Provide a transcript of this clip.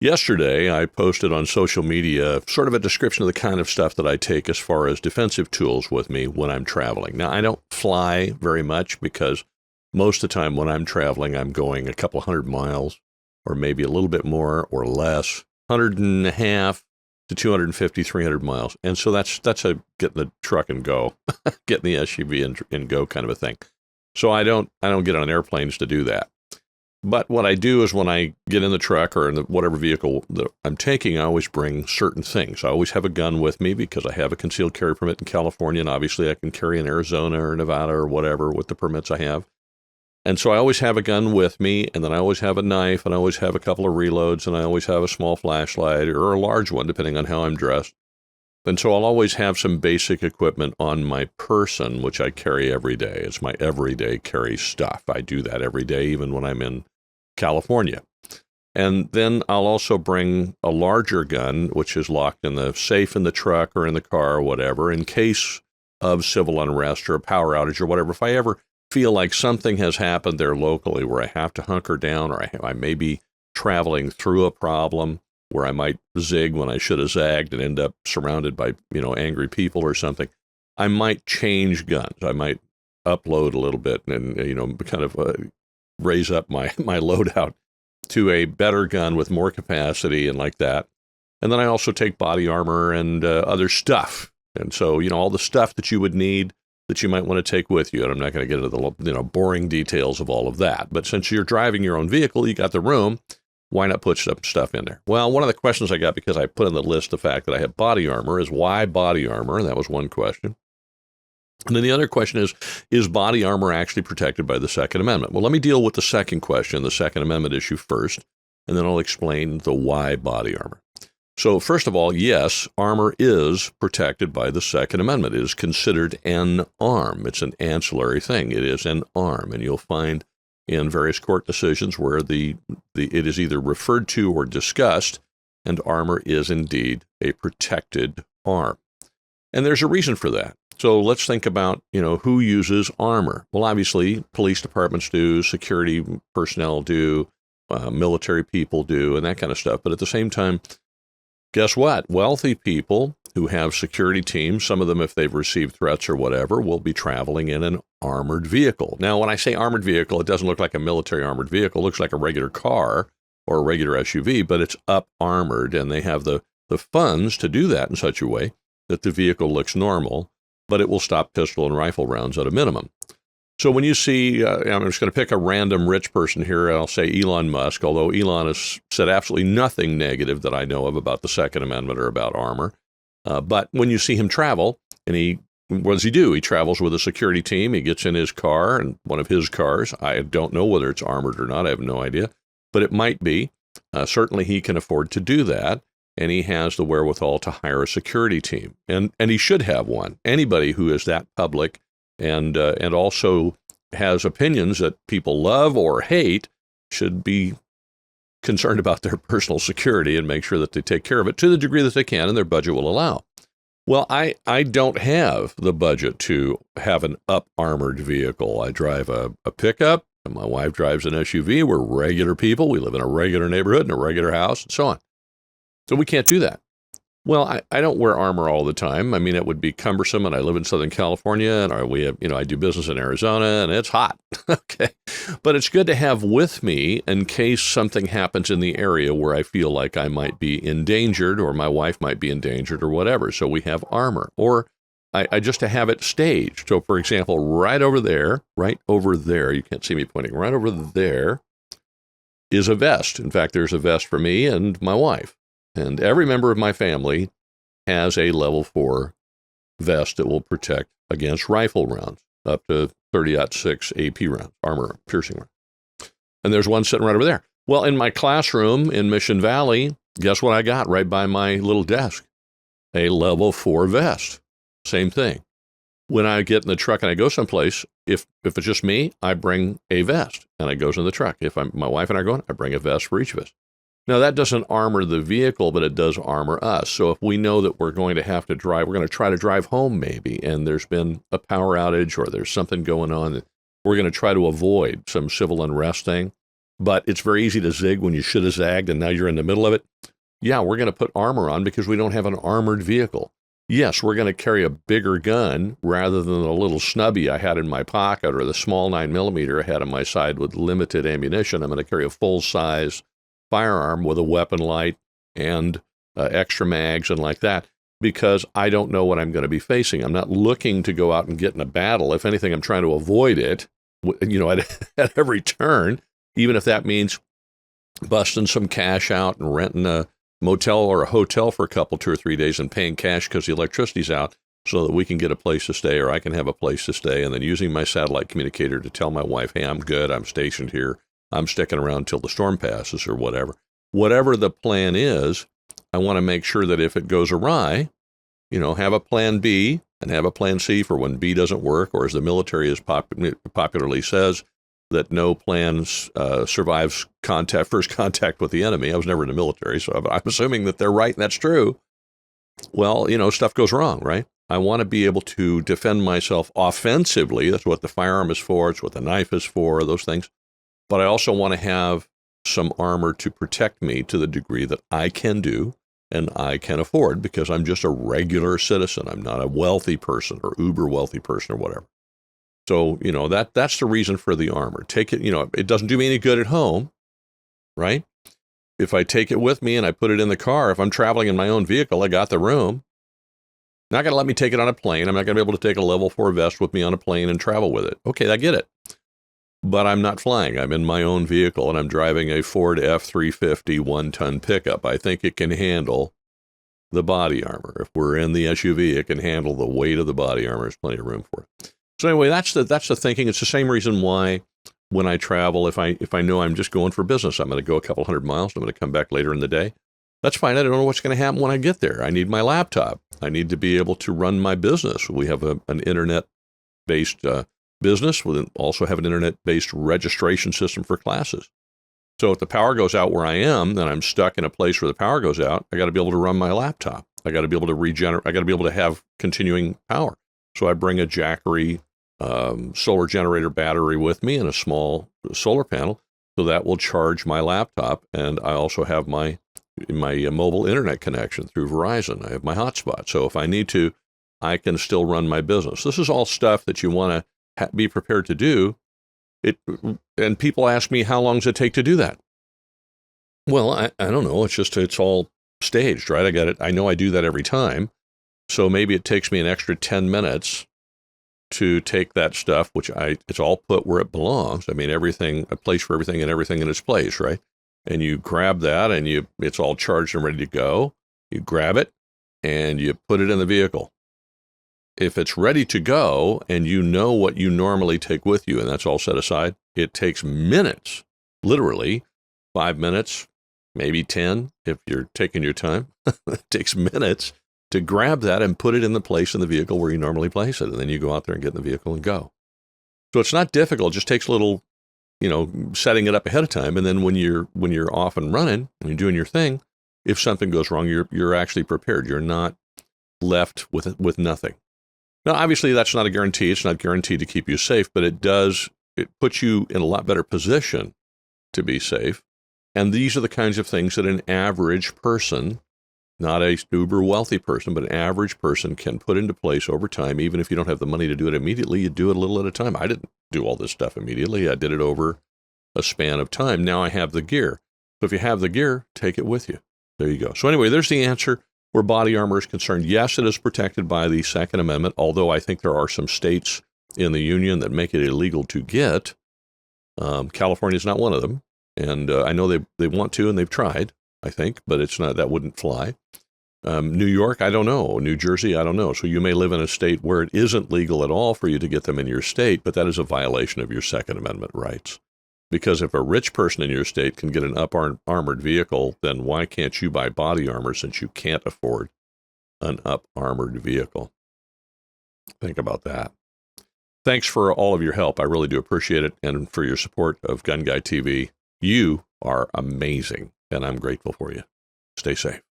Yesterday, I posted on social media sort of a description of the kind of stuff that I take as far as defensive tools with me when I'm traveling. Now, I don't fly very much because most of the time when I'm traveling, I'm going a couple hundred miles or maybe a little bit more or less, 100 and a half to 250, 300 miles. And so that's a get in the truck and go, get in the SUV and go kind of a thing. So I don't get on airplanes to do that. But what I do is when I get in the truck or in whatever vehicle that I'm taking, I always bring certain things. I always have a gun with me because I have a concealed carry permit in California, and obviously I can carry in Arizona or Nevada or whatever with the permits I have. And so I always have a gun with me, and then I always have a knife, and I always have a couple of reloads, and I always have a small flashlight or a large one, depending on how I'm dressed. And so I'll always have some basic equipment on my person, which I carry every day. It's my everyday carry stuff. I do that every day, even when I'm in California. And then I'll also bring a larger gun, which is locked in the safe in the truck or in the car or whatever, in case of civil unrest or a power outage or whatever. If I ever feel like something has happened there locally where I have to hunker down or I may be traveling through a problem where I might zig when I should have zagged and end up surrounded by, angry people or something, I might change guns. I might upload a little bit and kind of raise up my loadout to a better gun with more capacity and like that. And then I also take body armor and other stuff. And so, all the stuff that you would need that you might want to take with you. And I'm not going to get into the boring details of all of that. But since you're driving your own vehicle, you got the room, why not put some stuff in there? Well, one of the questions I got because I put in the list the fact that I have body armor is why body armor? That was one question. And then the other question is body armor actually protected by the Second Amendment? Well, let me deal with the second question, the Second Amendment issue first, and then I'll explain the why body armor. So first of all, yes, armor is protected by the Second Amendment. It is considered an arm. It's an ancillary thing. It is an arm, and you'll find in various court decisions where it is either referred to or discussed, and armor is indeed a protected arm. And there's a reason for that. So let's think about, who uses armor. Well, obviously, police departments do, security personnel do, military people do, and that kind of stuff. But at the same time, guess what? Wealthy people who have security teams, some of them, if they've received threats or whatever, will be traveling in an armored vehicle. Now, when I say armored vehicle, it doesn't look like a military armored vehicle. It looks like a regular car or a regular SUV, but it's up armored, and they have the funds to do that in such a way that the vehicle looks normal, but it will stop pistol and rifle rounds at a minimum. So when you see, I'm just going to pick a random rich person here, I'll say Elon Musk, although Elon has said absolutely nothing negative that I know of about the Second Amendment or about armor. But when you see him travel, and what does he do? He travels with a security team. He gets in his car, and one of his cars, I don't know whether it's armored or not. I have no idea, but it might be. Certainly he can afford to do that. And he has the wherewithal to hire a security team. And he should have one. Anybody who is that public and also has opinions that people love or hate should be concerned about their personal security and make sure that they take care of it to the degree that they can and their budget will allow. Well, I don't have the budget to have an up-armored vehicle. I drive a pickup, and my wife drives an SUV. We're regular people. We live in a regular neighborhood, in a regular house, and so on. So we can't do that. Well, I don't wear armor all the time. I mean, it would be cumbersome, and I live in Southern California, and I do business in Arizona, and it's hot. Okay. But it's good to have with me in case something happens in the area where I feel like I might be endangered or my wife might be endangered or whatever. So we have armor. Or I just to have it staged. So, for example, right over there, you can't see me pointing, right over there is a vest. In fact, there's a vest for me and my wife. And every member of my family has a level 4 vest that will protect against rifle rounds, up to 30-06 AP rounds, armor piercing rounds. And there's one sitting right over there. Well, in my classroom in Mission Valley, guess what I got right by my little desk? A level 4 vest. Same thing. When I get in the truck and I go someplace, if it's just me, I bring a vest and it goes in the truck. If my wife and I are going, I bring a vest for each of us. Now, that doesn't armor the vehicle, but it does armor us. So if we know that we're going to have to drive, we're going to try to drive home maybe, and there's been a power outage or there's something going on that we're going to try to avoid, some civil unrest thing, but it's very easy to zig when you should have zagged and now you're in the middle of it. Yeah, we're going to put armor on because we don't have an armored vehicle. Yes, we're going to carry a bigger gun rather than the little snubby I had in my pocket or the small 9mm I had on my side with limited ammunition. I'm going to carry a full-size firearm with a weapon light and extra mags and like that because I don't know what I'm going to be facing. I'm not looking to go out and get in a battle. If anything, I'm trying to avoid it, at every turn, even if that means busting some cash out and renting a motel or a hotel for a couple, 2 or 3 days and paying cash because the electricity's out so that we can get a place to stay or I can have a place to stay, and then using my satellite communicator to tell my wife, hey, I'm good, I'm stationed here, I'm sticking around till the storm passes or whatever. Whatever the plan is, I want to make sure that if it goes awry, have a plan B and have a plan C for when B doesn't work, or as the military popularly says, that no plan survives first contact with the enemy. I was never in the military, so I'm assuming that they're right and that's true. Well, stuff goes wrong, right? I want to be able to defend myself offensively. That's what the firearm is for. It's what the knife is for, those things. But I also want to have some armor to protect me to the degree that I can do and I can afford because I'm just a regular citizen. I'm not a wealthy person or uber wealthy person or whatever. So, that's the reason for the armor. Take it, it doesn't do me any good at home, right? If I take it with me and I put it in the car, if I'm traveling in my own vehicle, I got the room. Not going to let me take it on a plane. I'm not going to be able to take a level 4 vest with me on a plane and travel with it. Okay, I get it. But I'm not flying. I'm in my own vehicle and I'm driving a Ford F-350 1-ton pickup. I think it can handle the body armor. If we're in the SUV, it can handle the weight of the body armor. There's plenty of room for it. So anyway, that's the thinking. It's the same reason why when I travel, if I know I'm just going for business, I'm going to go a couple 100 miles, I'm going to come back later in the day. That's fine. I don't know what's going to happen when I get there. I need my laptop. I need to be able to run my business. We have an internet-based business. We also have an internet-based registration system for classes. So if the power goes out where I am, then I'm stuck in a place where the power goes out. I got to be able to run my laptop. I got to be able to regenerate. I got to be able to have continuing power. So I bring a Jackery solar generator battery with me and a small solar panel, so that will charge my laptop. And I also have my mobile internet connection through Verizon. I have my hotspot. So if I need to, I can still run my business. This is all stuff that you want to be prepared to do. And people ask me, how long does it take to do that? Well, I don't know. It's all staged, right? I got it. I know I do that every time. So maybe it takes me an extra 10 minutes to take that stuff, it's all put where it belongs. I mean, a place for everything and everything in its place, right? And you grab that and it's all charged and ready to go. You grab it and you put it in the vehicle. If it's ready to go and you know what you normally take with you and that's all set aside, it takes minutes, literally 5 minutes, maybe 10 if you're taking your time. It takes minutes to grab that and put it in the place in the vehicle where you normally place it. And then you go out there and get in the vehicle and go. So it's not difficult. It just takes a little, setting it up ahead of time. And then when you're off and running and you're doing your thing, if something goes wrong, you're actually prepared. You're not left with nothing. Now, obviously, that's not a guarantee. It's not guaranteed to keep you safe, but it puts you in a lot better position to be safe. And these are the kinds of things that an average person, not a uber wealthy person, but an average person can put into place over time. Even if you don't have the money to do it immediately, you do it a little at a time. I didn't do all this stuff immediately. I did it over a span of time. Now I have the gear. So if you have the gear, take it with you. There you go. So anyway, there's the answer where body armor is concerned. Yes, it is protected by the Second Amendment, although I think there are some states in the union that make it illegal to get. California is not one of them. And I know they want to, and they've tried, I think, but that wouldn't fly. New York, I don't know. New Jersey, I don't know. So you may live in a state where it isn't legal at all for you to get them in your state, but that is a violation of your Second Amendment rights. Because if a rich person in your state can get an up-armored vehicle, then why can't you buy body armor since you can't afford an up-armored vehicle? Think about that. Thanks for all of your help. I really do appreciate it. And for your support of GunGuyTV. You are amazing, and I'm grateful for you. Stay safe.